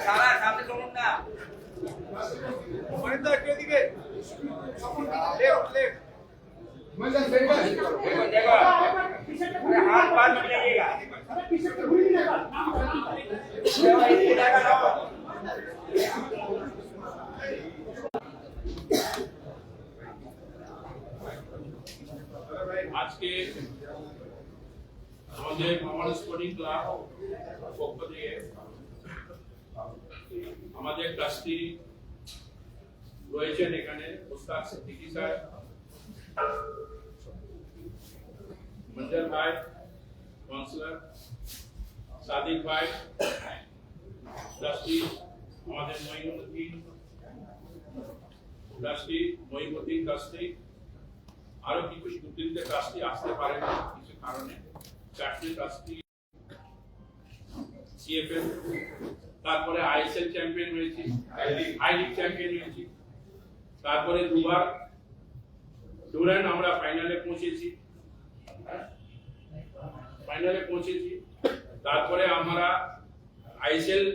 সারা সামনে চলুন না মনিন্দা একটু এদিকে লেফট লেফট মনিন্দা সেন্টার देखो अरे हाथ बाहर मत लगेगा पीछे से घूम नहीं लगा আজকে আমাদের মামার স্পোর্টিং ক্লাব পক্ষ থেকে আমাদের ট্রাস্টি রয়েছেন এখানে মুস্তাক সিদ্দিকী স্যার, मंजर भाई काउंसलर, सादिक भाई ट्रास्टी, আমাদের মঈনুদ্দিন ট্রাস্টি, আরো কিছু দুটিতে ট্রাস্টি আসতে পারে না কিছু কারণে, চারটি ট্রাস্টি সিএফএল, তারপরে আইএসএল চ্যাম্পিয়ন হয়েছি, আই লিগ চ্যাম্পিয়ন হয়েছি, তারপরে দুবার ডুরান্ড আমরা ফাইনালে পৌঁছেছি, তারপরে আমরা আইএসএল,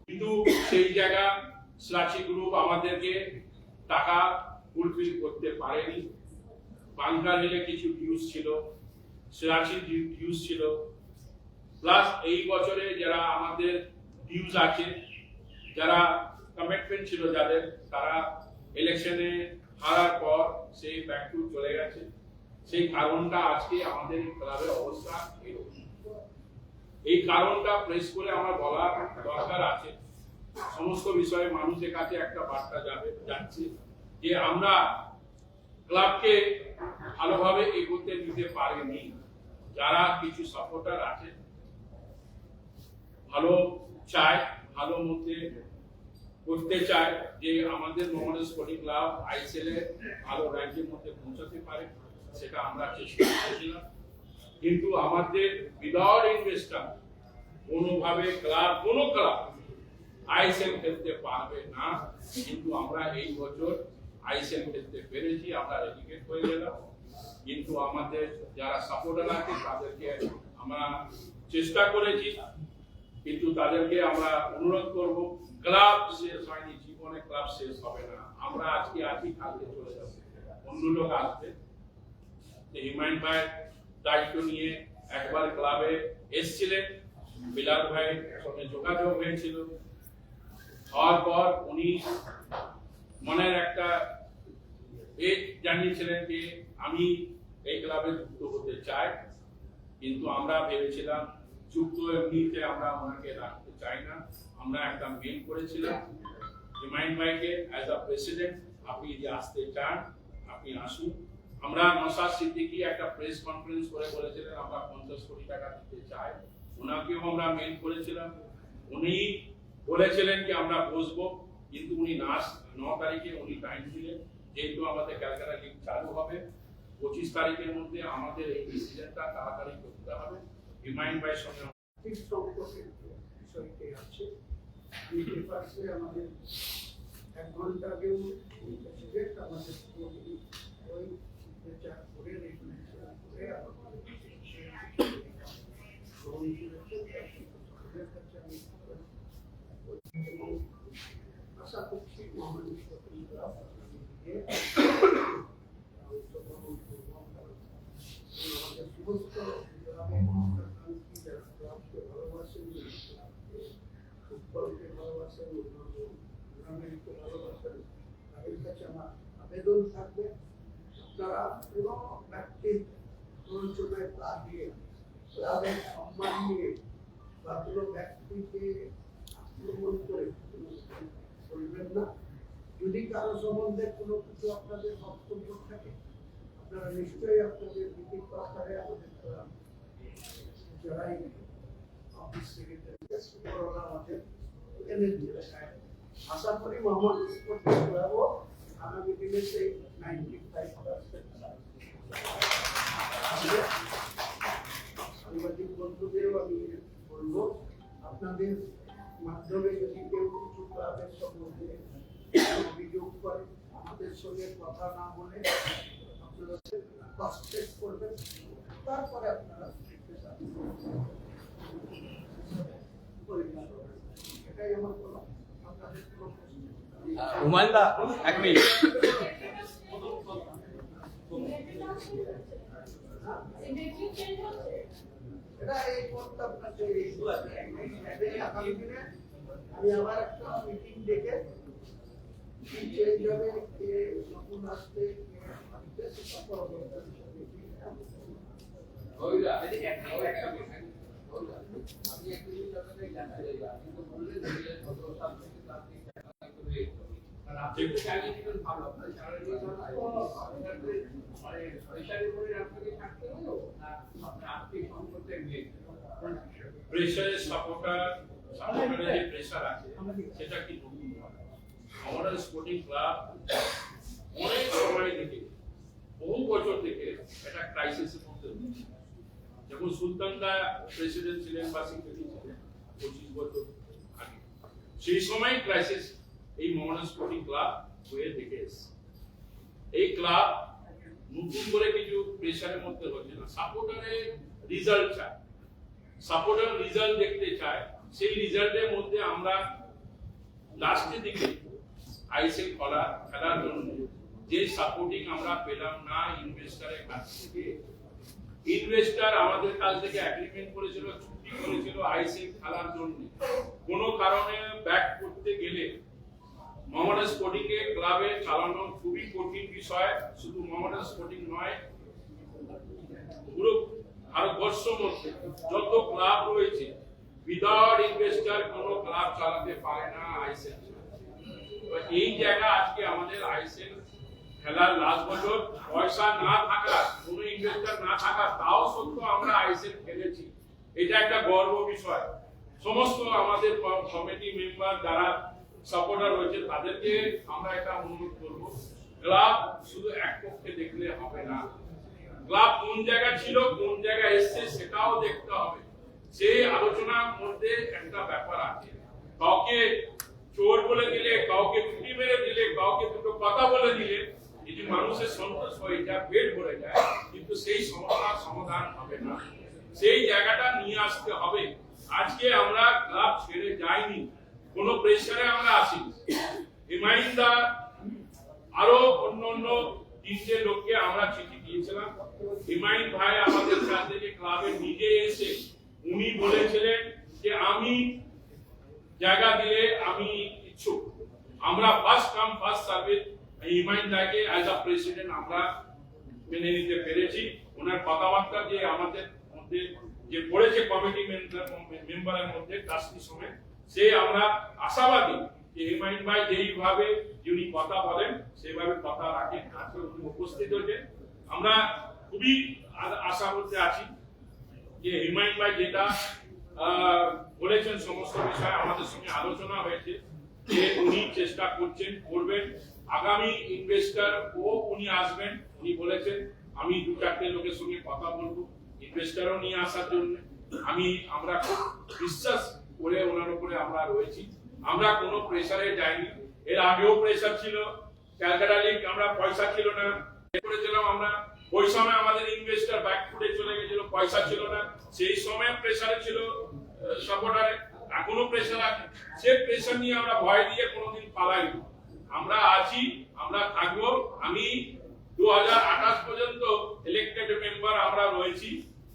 কিন্তু সেই জায়গা স্লাচি গ্রুপ আমাদেরকে টাকা ফুলফিল করতে পারেনি। বাংকার হিলে কিছু ডিউজ ছিল, স্লাচি ডিউজ ছিল, প্লাস এই বছরে যারা আমাদের ডিউজ আছে, যারা কমিটমেন্ট ছিল যাদের, তারা ইলেকশনে হারার পর সেই ব্যাক টু চলে গেছে। সেই কারণটা আজকে আমাদের ক্লাবের অবস্থা এরকম। এই কারণটা প্রেস করে আমার বলা দরকার আছে, সমস্ত বিষয়ে মানুষের কাছে একটা বার্তা যাচ্ছে যে আমরা ক্লাবকে ভালোভাবে এগোতে দিতে পারিনি। যারা কিছু সাপোর্টার আছে ভালো চায়, ভালো মধ্যে করতে চায় যে আমাদের মোহামেডান স্পোর্টিং ক্লাব আইএসএল এ ভালো র্যাঙ্কের মধ্যে পৌঁছাতে পারে, সেটা আমরা চেষ্টা করেছিলাম। কিন্তু আমাদের উইদাউট ইনভেস্টর কোনোভাবে কোনো ক্লাব আইএসএল খেলতে পারবে না। কিন্তু আমরা এই বছর আইএসএল খেলতে পেরেছি, আমরা রেলিগেট হয়ে গেলাম। কিন্তু আমাদের যারা সাপোর্টার আছে তাদেরকে আমরা চেষ্টা করেছি, কিন্তু তাদেরকে আমরা অনুরোধ করব, ক্লাব শেষ হয়নি, জীবনে ক্লাব শেষ হবে না। আমরা আজকে আছি, কালকে চলে যাবো, অন্য লোক আসবে। হিমায়ুন ভাই দায়িত্ব নিয়ে একবার ক্লাবে এসেছিলেন, বিলাল ভাইয়ের সঙ্গে যোগাযোগ হয়েছিল, হওয়ার পর উনি মনের একটা জানিয়েছিলেন যে আমি এই ক্লাবে যুক্ত হতে চাই। কিন্তু আমরা ভেবেছিলাম যুক্ত এমনিতে আমরা ওনাকে রাখতে চাই না। আমরা একটা মেল করেছিলাম হিমায়ুন ভাইকে, অ্যাজ আ প্রেসিডেন্ট আপনি যদি আসতে চান আপনি আসুন। আমরা নওশাদ সিদ্দিকী একটা প্রেস কনফারেন্স করে বলেছিলেন আমরা 50 কোটি টাকা দিতে চাই, ওনাকেও আমরা মেল করেছিলাম। উনি বলেছিলেন কি আমরা বসবো, কিন্তু উনি 9 তারিখে উনি টাইম দিলেন, যেহেতু আমাদের ক্যালকাটা লিগ চালু হবে 25 তারিখের মধ্যে আমাদের এই ডিসিশনটা তাড়াতাড়ি করতে হবে। হিমায়ুন ভাইয়ের সঙ্গে বিষয়টি আছে, আমাদের 1 ঘন্টা আগেও আমাদের ওই সিগনেচার করে আশা করছি মহামান্য আমাদের সমস্ত ভালোবাসেন, ফুটবলকে ভালোবাসেন, টুর্নামেন্টকে ভালোবাসেন, তাদের কাছে আমার আবেদন থাকবে আপনারা কোনো ব্যক্তির প্ররোচনায় পা দিয়ে, ক্লাবের সম্মান নিয়ে বা কোনো ব্যক্তিকে আক্রমণ করে করবেন না। যদি কারো সম্বন্ধে কোনো কিছু আপনাদের বক্তব্য থাকে আপনারা নিশ্চয়ই আপনাদের লিখিত আকারে আমাদের যারাই অফিস সেক্রেটারি আমাদের এনে দিয়ে আশা করি মোহাম্মদ স্পোর্টিং ক্লাবও আগামী দিনে সেই 95% সাংবাদিক বন্ধুদেরও আমি বলবো, আপনাদের মাধ্যমে যদি কেউ কিছু ক্লাবের সম্বন্ধে অভিযোগ করে আমাদের সঙ্গে কথা না বলে আপনারা কনসেপ্ট করবেন, তারপরে আপনারা এটাই আমার বলা। আপনাদের কোনো প্রশ্ন? হুমায়ুন দা, এক মিনিট। এটা এই পথটা আপনার তৈরি হয়েছে। আগামী দিনে আমি আবার একটা মিটিং ডেকে চেঞ্জ হবে, কে নতুন আসবে, কে আসবে সেটা পরবর্তী প্রেসারের সাপোর্টারের যে প্রেসার আছে সেটা কি আমাদের স্পোর্টিং ক্লাব অনেক সময় থেকে বহু বছর থেকে একটা ক্রাইসিসের মধ্যে রয়েছে। যেমন সুলতানদা প্রেসিডেন্ট ছিলেন বা সেক্রেটারি ছিলেন 25 বছর আগে, সেই সময় ক্রাইসিস এই মোহামেডান স্পোর্টিং ক্লাব হয়ে দেখে এসেছে। এই ক্লাব নতুন করে কিছু প্রেসারের মধ্যে হচ্ছে না, সাপোর্টারের রেজাল্ট চায়, সাপোর্টার রেজাল্ট দেখতে চায়। সেই রেজাল্টের মধ্যে আমরা লাস্টের দিকে আইএসএল খেলার জন্য যে সাপোর্টিং আমরা পেলাম না ইনভেস্টরের কাছ থেকে, ইনভেস্টর আমাদের কাছ থেকে এগ্রিমেন্ট করেছিল, চুক্তি করেছিল আইএসএল খেলার জন্য, কোনো কারণে ব্যাক করতে গেলে মোহামেডান স্পোর্টিং এর ক্লাবে চালানো খুবই কঠিন বিষয়। শুধু মোহামেডান স্পোর্টিং নয়, পুরো ভারতবর্ষের মধ্যে যত ক্লাব রয়েছে উইদাউট ইনভেস্টর কোনো ক্লাব চালাতে পারে না আইএসএল। এই জায়গা আজকে আমাদের আইএসএল খেলার লাস্ট বছর পয়সা না থাকা, কোনো ইনভেস্টর না থাকা, তাও সত্ত্বেও আমরা আইএসএল খেলেছি, এটা একটা গর্ব বিষয়। সমস্ত আমাদের কমিটি মেম্বার যারা সাপোর্টার রয়েছে তাদেরকে আমরা এটা অনুরোধ করবো, ক্লাব শুধু এক পক্ষে দেখলে হবে না, ক্লাব কোন জায়গা ছিল কোন জায়গা এসছে সেটাও দেখতে হবে। সেই আলোচনার মধ্যে একটা ব্যাপার আছে, কাউকে চোর বলে দিলে, কাউকে টুটি মেরে দিলে, কাউকে দুটো কথা বলে দিলে যদি মানুষের সন্তোষ হয়ে যায়, পেট ভরে যায়, কিন্তু সেই সমস্যার সমাধান হবে না। সেই জায়গাটা নিয়ে আসতে হবে। আজকে আমরা ক্লাব ছেড়ে যাইনি, কোন প্রেসারে আমরা আসিনি। হিমাইন্দা আরো অন্য 3টে লোককে আমরা চিঠি দিয়েছিলাম। হিমাইন ভাই আমাদের কাছ থেকে ক্লাবে নিজে এসে উনি বলেছিলেন যে আমি জায়গা দিলে আমি ইচ্ছুক। আমরা ফার্স্ট কাম ফার্স্ট সার্ভিস হিমাইন দাকে অ্যাজ আ প্রেসিডেন্ট আমরা মেনে নিতে পেরেছি। ওনার কথাবার্তা যে আমাদের মধ্যে যে পড়েছে কমিটি মেম্বারের মধ্যে ট্রাস্টি সমেত, সে আমরা আশাবাদী যে হিমাইন ভাই যেইভাবে যিনি কথা বলেন সেইভাবে কথা রাখেন। আজকে উনি উপস্থিত হয়েছেন, আমরা খুবই আশা করতে আছি যে হিমাইন ভাই যেটা বলেছেন সমস্ত বিষয় আমাদের সঙ্গে আলোচনা হয়েছে, যে উনি চেষ্টা করছেন, করবেন। আগামী ইনভেস্টর ও উনি আসবেন, উনি বলেছেন আমি 2-4টে লোকের সঙ্গে কথা বলবো ইনভেস্টরও নিয়ে আসার জন্য। আমরা খুব বিশ্বাস করে ওনার উপরে আমরা রয়েছি, আমরা কোনো প্রেসারে যাইনি। এর আগেও প্রেসার ছিল, ক্যালকাটা লিগ আমরা পয়সা ছিল না করেছিলাম আমরা, ওই সময় আমাদের ইনভেস্টর ব্যাকফুটে চলে গেছিল, পয়সা ছিল না, সেই সময় প্রেসারে ছিল সাপোর্টারে, এখনো প্রেসার আছে। সে প্রেসার নিয়ে আমরা ভয় দিয়ে কোনোদিন পালাইনি, আমরা আছি, আমরা থাকবো। আমি 2028 পর্যন্ত ইলেক্টেড মেম্বার আমরা রয়েছি।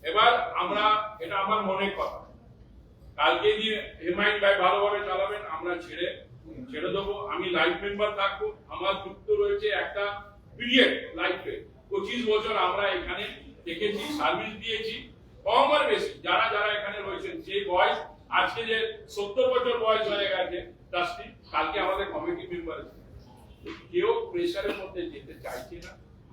এবার আমরা, এটা আমার মনের কথা, কালকে দিয়ে হিমাইন ভাই ভালোভাবে চালাবেন, আমরা ছেড়ে দেবো। আমি লাইফ মেম্বার থাকবো। আমার যুক্ত রয়েছে একটা পিরিয়ড লাইফে 25 বছর আমরা এখানে দেখেছি, সার্ভিস দিয়েছি, কম আর বেশি যারা যারা এখানে রয়েছেন সেই বয়স, আজকে যে 70 বছর বয়স হয়ে গেছে ট্রাস্টি, কালকে আমাদের কমিটি মেম্বার। কেউ প্রেসারের মধ্যে যেতে চাইছে না,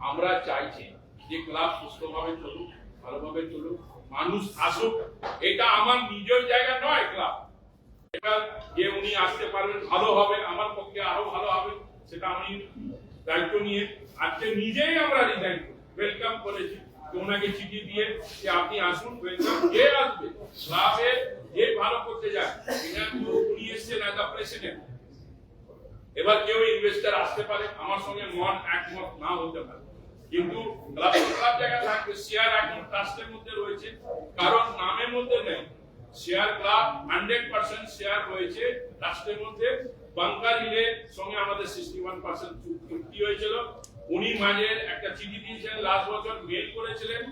আমরা চাইছি যে ক্লাব সুস্থভাবে চলুক, ভালোভাবে চলুক, মানুষ আসুক। এটা আমার নিজের জায়গা নয়, ক্লাব এবার যে উনি আসতে পারবেন ভালো হবে, আমার পক্ষে আরো ভালো হবে, সেটা আমি দায়িত্ব নিয়ে আজকে নিজেই আমরা রিজাইন ওয়েলকাম করেছি। তো ওনাকে চিঠি দিয়ে যে আপনি আসুন, ওয়েলকাম। যে আসবে ক্লাবে যে ভালো করতে যায়, এটা তো উনি এসছেন অ্যাজ আ প্রেসিডেন্ট। এবার কেউ ইনভেস্টর আসতে পারে, আমার সঙ্গে মন একমত না হতে পারে, কিন্তু ক্লাব জায়গা থাকবে। শেয়ার এখন ট্রাস্টের মধ্যে রয়েছে, কারণ নামের মধ্যে নেই। শেয়ার ক্লাব 100% শেয়ার রয়েছে ট্রাস্টের মধ্যে। বাংকার হিলের সঙ্গে আমাদের 61% চুক্তি হয়েছিল। উনি মাঝে একটা চিঠি দিয়েছিলেন, লাস্ট বছর মেল করেছিলেন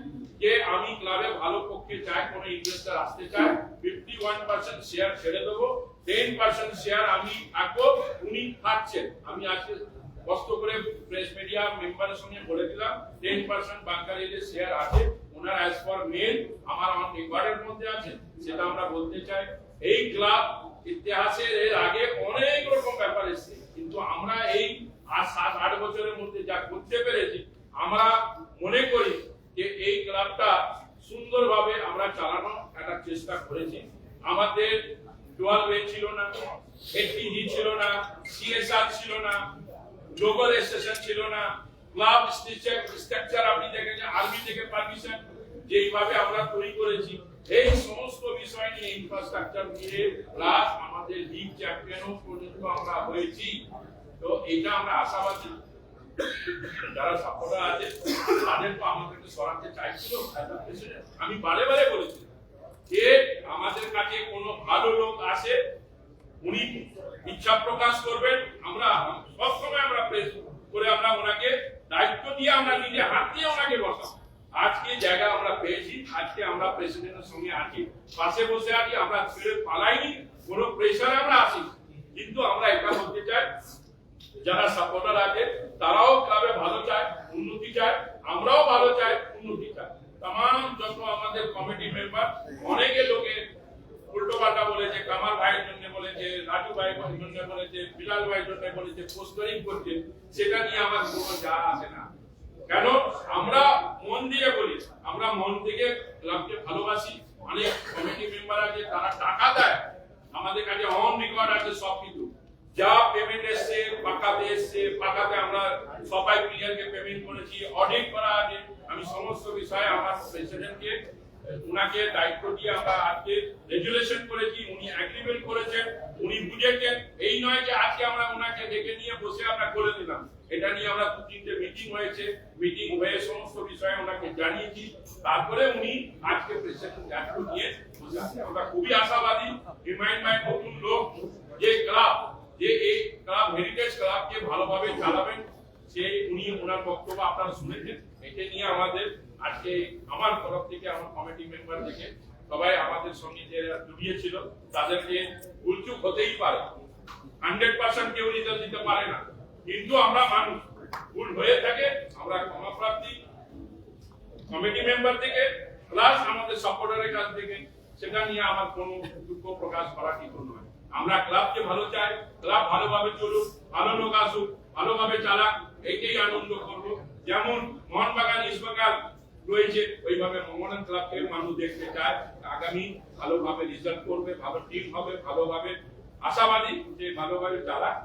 যে আমি ক্লাবে ভালো পক্ষে চাই, কোনো ইনভেস্টর আসতে চায়, 51% শেয়ার ছেড়ে দেবো, 10% শেয়ার আমি থাকবো। উনি থাকছেন। আমি আজকে কষ্ট করে প্রেস মিডিয়া মেম্বারের সঙ্গে বলে দিলাম 10% বাংকার হিলের শেয়ার আছে ওনার, অ্যাজ পার মেল আমার রেকর্ডের মধ্যে আছে। সেটা আমরা বলতে চাই। এই ক্লাব ইতিহাসের এর আগে অনেক রকম ব্যাপার এসেছে, কিন্তু আমরা এই 7-8 বছরের মধ্যে যা করতে পেরেছি, আমরা মনে করি যে এই ক্লাবটা সুন্দরভাবে আমরা চালানোর একটা চেষ্টা করেছি। আমাদের 12A ছিল না, এটিজি ছিল না, সিএসআর ছিল না, লোকাল স্টেশন ছিল না, ক্লাব স্ট্রাকচার আপনি দেখেছেন, আর্মি থেকে পারমিশন যেইভাবে আমরা তৈরি করেছি, এই সমস্ত বিষয় নিয়ে ইনফ্রাস্ট্রাকচার নিয়ে প্লাস আমাদের লিগ চ্যাম্পিয়নও পর্যন্ত আমরা হয়েছি। তো এটা আমরা আশাবাদী। যারা সাপোর্টার আছে তাদের তো আমাদেরকে সরাতে চাইছিল। আমি বারে বারে বলেছি যে আমাদের কাছে কোনো ভালো লোক আসে, উনি ইচ্ছা প্রকাশ করবেন, আমরা সবসময় আমরা প্রেস করে আমরা ওনাকে দায়িত্ব দিয়ে আমরা নিজে হাত দিয়ে ওনাকে বসাবো। আজকে জায়গা আমরা পেয়েছি, আজকে আমরা প্রেসিডেন্টের সঙ্গে আছি, পাশে বসে আছি, আমরা ছেড়ে পালাইনি, কোনো প্রেসারে আমরা আসি। কিন্তু আমরা এটা বলতে চাই, যারা সাপোর্টার আছে তারাও ক্লাবে ভালো চায়, উন্নতি চায়, আমরাও ভালো চাই, উন্নতি চাই। তাম যত আমাদের কমিটি মেম্বার, অনেকে লোকে উল্টো পাল্টা বলেছে, কামাল ভাইয়ের জন্য বলেছে, রাজু ভাইয়ের জন্য বলেছে, বিলাল ভাইয়ের জন্য বলেছে, পোস্টারিং করছে, সেটা নিয়ে আমার কোনো যা আসে না। কেন আমরা মন দিয়ে বলি, আমরা মন থেকে ক্লাবকে ভালোবাসি। অনেক কমিটি মেম্বার আছে তারা টাকা দেয়, আমাদের কাছে অন রেকর্ড আছে সবকিছু, যা পেমেন্ট এসছে পাকাতে আমরা সবাই প্লেয়ারকে পেমেন্ট করেছি, অডিট করা আছে। আমি সমস্ত বিষয়ে আমার প্রেসিডেন্টকে উনাকে দায়িত্ব দিয়ে আমরা আজকে রেজুলেশন করেছি, উনি এগ্রিমেন্ট করেছেন, উনি বুঝেছেন। এই নয় যে আজকে আমরা উনাকে ডেকে নিয়ে বসে আমরা করে দিলাম। এটা নিয়ে আমরা 2-3টে মিটিং হয়েছে, মিটিং হয়ে সমস্ত বিষয়ে ওনাকে জানিয়েছি, তারপরে উনি আজকে প্রেসিডেন্ট দায়িত্ব নিয়ে বসে আছেন। আমরা খুবই আশাবাদী, রিমাইন্ড মাই নতুন লোক যে ক্লাব, যে এই ক্লাব হেরিটেজ ক্লাবকে ভালোভাবে চালাবেন, সেই উনি ওনার বক্তব্য আপনারা শুনেছেন। এটা নিয়ে আমাদের আজকে আমার তরফ থেকে, আমার কমিটি মেম্বার থেকে সবাই আমাদের সঙ্গে যে জড়িয়েছিল তাদেরকে ভুলচুক হতেই পারে, 100% কেউ রেজাল্ট দিতে পারে না, কিন্তু আমরা মানুষ, ভুল হয়ে থাকে, আমরা ক্ষমা প্রার্থী কমিটি মেম্বার থেকে প্লাস আমাদের সাপোর্টারের কাছ থেকে। সেটা নিয়ে আমার কোনো দুঃখ প্রকাশ করা ঠিক নয়। আমরা ক্লাবকে ভালো চাই, ক্লাব ভালোভাবে চলুক, ভালো লোক আসুক, ভালোভাবে চালাক, এইটাই আনন্দ করবো। যেমন মোহনবাগান ইস্টবেঙ্গল রয়েছে, ওইভাবে মোহনবাগান ক্লাবকে মানুষ দেখতে চায়। আগামী ভালোভাবে রেজাল্ট করবে, ভালো টিম হবে, ভালোভাবে আশাবাদী যে ভালোভাবে চালাক।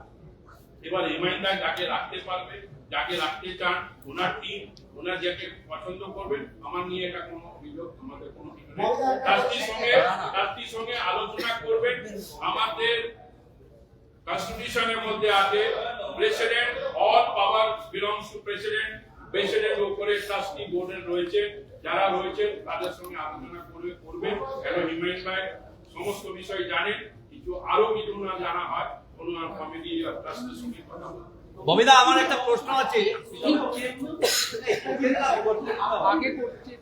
এবার রিমাইন্ডার যাকে রাখতে পারবে, যাকে রাখতে চান, ওনার টিম, ওনার যাকে পছন্দ করবেন, আমার নিয়ে এটা কোনো অভিযোগ আমাদের কোনো কিছু নেই। ট্রাস্টির সঙ্গে আলোচনা করবেন। আমাদের কনস্টিটিউশনের মধ্যে আছে president, all power belongs to president. President উপরে ট্রাস্টি বোর্ডের রয়েছে, যারা রয়েছেন তাদের সঙ্গে আলোচনা করবেন। কেন রিমাইন্ড বাই সমস্ত বিষয় জানেন, কিছু আরো কিছু না জানা হয় কোনো কমিটি ট্রাস্টের সঙ্গে কথা বলবেন। ববিদা, আমার একটা প্রশ্ন আছে। আগে করছে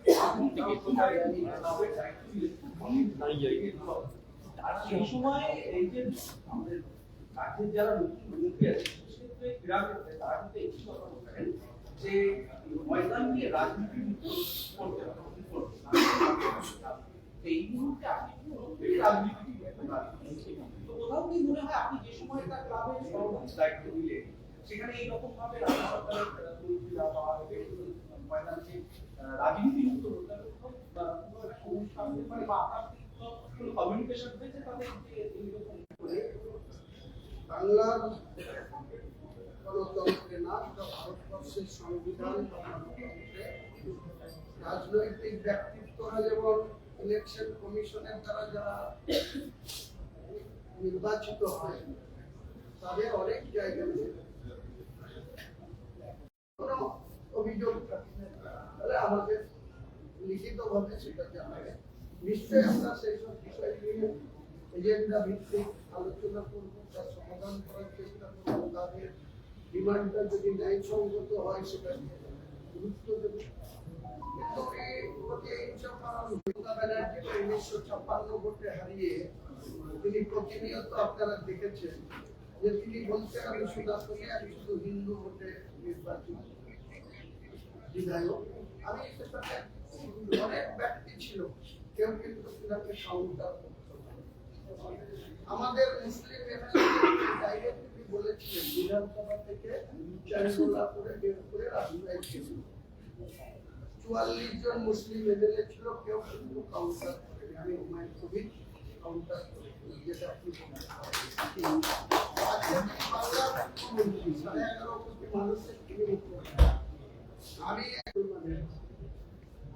সেই সময় এই যে আমাদের রাজ্যের যারা নতুন মুরব্বী আছে, সেক্ষেত্রে ক্রীড়াক্ষেত্রে তারা কিন্তু একটি কথা বলতেন যে ময়দান নিয়ে রাজনীতি করতে হবে। এই মুহূর্তে আপনি রাজনীতি তো কোথাও কি মনে হয় আপনি যে সময় একটা ক্লাবের সভাপতির দায়িত্ব নিলে সেখানে এইরকম ভাবে রাজ্য সরকারের মুরব্বীরা বা ময়দানকে রাজনীতি মুক্ত করতে হবে, সমস্যা হতে পারে বা আপনার কমিউনিকেশন হয়েছে তাদের বাংলার গণতন্ত্রে না, ভারতবর্ষের সংবিধান রাজনৈতিক ব্যক্তিত্বরা যেমন ইলেকশন কমিশনের দ্বারা যারা নির্বাচিত হয় তাদের অনেক জায়গাতে কোনো অভিযোগ তাহলে আমাদের লিখিতভাবে সেটা জানাবে। নিশ্চয়ই আমরা সেই সব বিষয় নিয়ে এজেন্ডা ভিত্তিক আলোচনা করবো, তার সমাধান করার চেষ্টা করবো। তাদের ডিমান্ডটা যদি ন্যায়সঙ্গত হয় সেটা গুরুত্ব দেবো। কিন্তু মমতা ব্যানার্জিকে 1956 ভোটে হারিয়ে তিনি প্রতিনিয়ত আপনারা দেখেছেন যে তিনি বলছেন আমি সুদাপুরে আমি শুধু হিন্দু ভোটে নির্বাচিত বিধায়ক। আমি সেটাতে অনেক ব্যক্তি ছিল, কেউ কিন্তু সেটাকে কাউন্টার করত না। আমাদের মুসলিম ডাইরেক্টলি বলেছিলেন বিধানসভা থেকে চারুলা করে বের করে রাস্তায় ছিল। 44 জন মুসলিম এমএলএ ছিল, কেউ কিন্তু কাউন্টার করেনি। আমি হুমায়ুন কবির কাউন্টার করেছি, যেটা আপনি বাংলার মুখ্যমন্ত্রী 11.5 কোটি মানুষের তিনি মুখ্যমন্ত্রী। আমি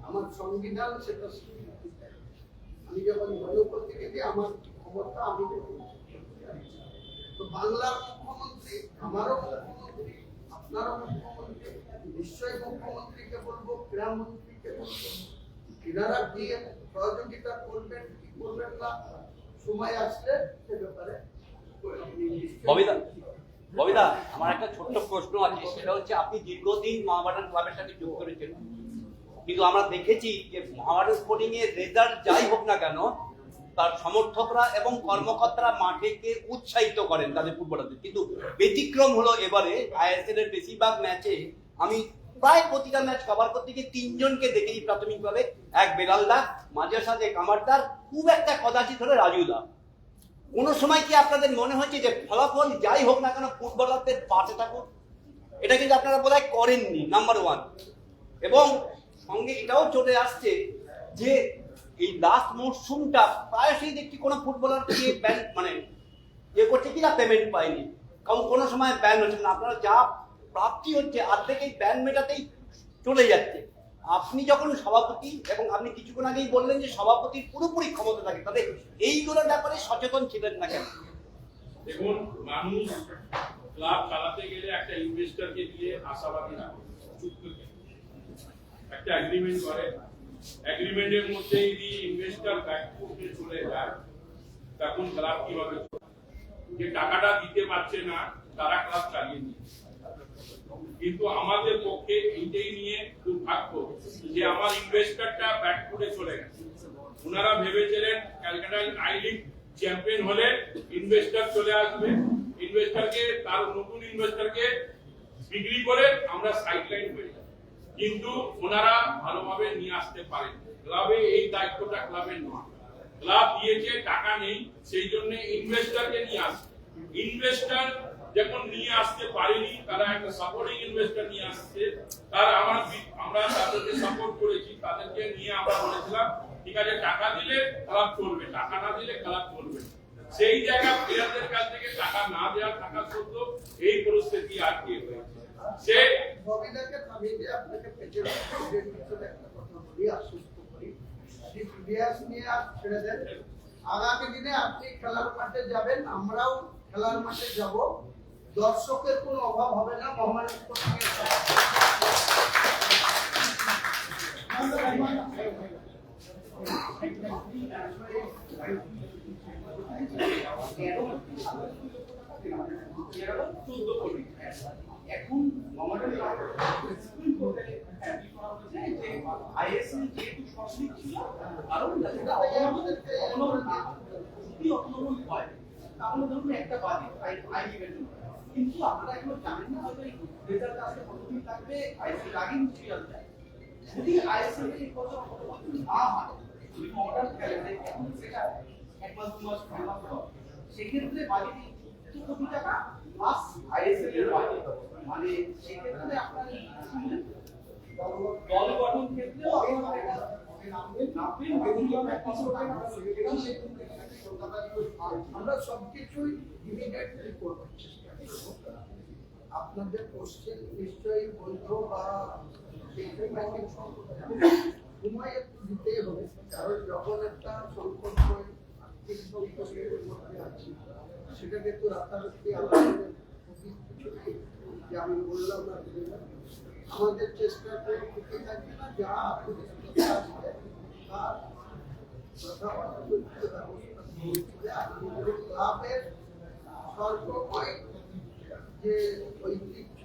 আমার সংবিধান সেটা স্বীকৃতি দেয়। আমি যখন জনপ্রতিনিধি আমার ক্ষমতা আমি তো বাংলার মুখ্যমন্ত্রী, আমারও মুখ্যমন্ত্রী, আপনারও মুখ্যমন্ত্রী, নিশ্চয়ই মুখ্যমন্ত্রীকে বলবো, ক্রীড়ামন্ত্রীকে বলবো, এনারা গিয়ে সহযোগিতা করবেন কি করবেন না সময় আসলে সে ব্যাপারে। ববিদা, আমার একটা ছোট্ট প্রশ্ন আছে, সেটা হচ্ছে আপনি দীর্ঘদিন মহামেডান ক্লাবের সাথে যোগ করেছেন, কিন্তু আমরা দেখেছি যে মহামেডান স্পোর্টিং এর রেজাল্ট যাই হোক না কেন তার সমর্থকরা এবং কর্মকর্তারা মাঠে গিয়ে উৎসাহিত করেন তাদের ফুটবলারদের। কিন্তু ব্যতিক্রম হলো এবারে আইএসএল এর বেশিরভাগ ম্যাচে আমি প্রায় প্রতিটা ম্যাচ কভার করতে গিয়ে 3 জনকে দেখেছি প্রাথমিকভাবে। এক বেলালদা, মাঝে সাথে কামারদার, খুব একটা কদাচিৎ হলে রাজুদা। কোনো সময় কি আপনাদের মনে হয়েছে যে ফলাফল যাই হোক না কেন ফুটবলারদের পাশে থাকুন? এটা কিন্তু আপনারা বোধহয় করেননি, নাম্বার 1। এবং সঙ্গে এটাও চলে আসছে যে এই লাস্ট মরশুমটা প্রায়শই দেখছি কোনো ফুটবলারকে ব্যান মানে করছে কিনা পেমেন্ট পায়নি, কারণ কোনো সময় ব্যান হচ্ছে না। আপনারা যা প্রাপ্তি হচ্ছে অর্ধেক এই ব্যান মেটাতেই চলে যাচ্ছে। আপনি যখন সভাপতি, এবং আপনি কিছুক্ষণ আগেই বললেন যে সভাপতির পুরোপুরি ক্ষমতা থাকে, তাদের এইগুলোর ব্যাপারে সচেতন ছিলেন না কেন? দেখুন, মানুষ ক্লাব চালাতে গেলে একটা ইনভেস্টরকে দিয়ে আশাবাদী না, একটা এগ্রিমেন্ট করে, এগ্রিমেন্টের মধ্যে যদি ইনভেস্টর ব্যাকফুটে চলে যায় তখন ক্লাব কিভাবে যে টাকাটা দিতে পারছে না তারা ক্লাব চালিয়ে নিচ্ছে। কিন্তু আমাদের পক্ষে এইটাই নিয়ে দুর্ভাগ্য যে আমার ইনভেস্টরটা ব্যাকফুটে চলে গেছে। ওনারা ভেবেছিলেন ক্যালকাটা আই লিগ চ্যাম্পিয়ন হলে ইনভেস্টর চলে আসবে, ইনভেস্টরকে তার নতুন ইনভেস্টরকে বিক্রি করে আমরা সাইডলাইন হয়ে যাব। কিন্তু ওনারা ভালোভাবে নিয়ে আসতে পারেন। ক্লাবে এই দায়িত্বটা ক্লাবের নয়, ক্লাব দিয়েছে টাকা নেই, সেই জন্য ইনভেস্টরকে নিয়ে আসে। ইনভেস্টর যখন নিয়ে আসতে পারেনি, তারা একটা সাপোর্টিং ইনভেস্টর নিয়ে আসছে, আমরা তাদেরকে সাপোর্ট করেছি, তাদেরকে নিয়ে আমরা বলেছিলাম ঠিক আছে টাকা দিলে ক্লাব চলবে, টাকা না দিলে ক্লাব চলবে। সেই জায়গা প্লেয়ারদের কাছ থেকে টাকা না দেওয়া থাকা সত্ত্বেও এই পরিস্থিতি আটকে হয়েছে। সে ববিদাকে থামিয়ে আপনাকে পেছনে একটা কথা বলি, আশ্বস্ত করি, ইতিহাস নিয়ে আর ছেড়ে দেন। আগামী দিনে আপনি খেলার মাঠে যাবেন, আমরাও খেলার মাঠে যাব, দর্শকের কোনো অভাব হবে না। মহামারী এখন সুপ্রিম কোর্টে আইএসএল যেহেতু সঠিক ছিল, কারণ যদি অবলম্বন হয় তাহলে ধরুন একটা বাদে কিন্তু আপনারা এগুলো জানেন না, হয়তো এই রেজাল্ট আসতে কতদিন থাকবে, আইএসএল আগেই সিরিয়াল দেয়। যদি আইএসএল এই বছর না হয়, যদি মডার্ন খেলে এখন সেটা 1 মাস 2 মাস 3 মাস পর, সেক্ষেত্রে বাজেট 2 কোটি টাকা প্লাস আইএসএল এর বাজেট, মানে সেক্ষেত্রে আপনার দল গঠন ক্ষেত্রেও আপনারা এটা নামবেন বেতন প্র্যাকটিস করবেন। আমরা সবকিছুই ইমিডিয়েটলি করবো চেষ্টা করবো। আপনাদের কোশ্চেন নিশ্চয়ই বৈধ বা সময় একটু দিতেই হবে, কারণ যখন একটা সংকট হয় আর্থিক সংকটের মধ্যে আছি, সেটাকে তো রাতারাতি আমাদের যে আমি বললাম না, আমাদের চেষ্টা করে টিকে থাকবে না, যা আসবে তার কথাবার্তা ব্যবস্থা লাভের সর্বময় যে ঐতিহ্য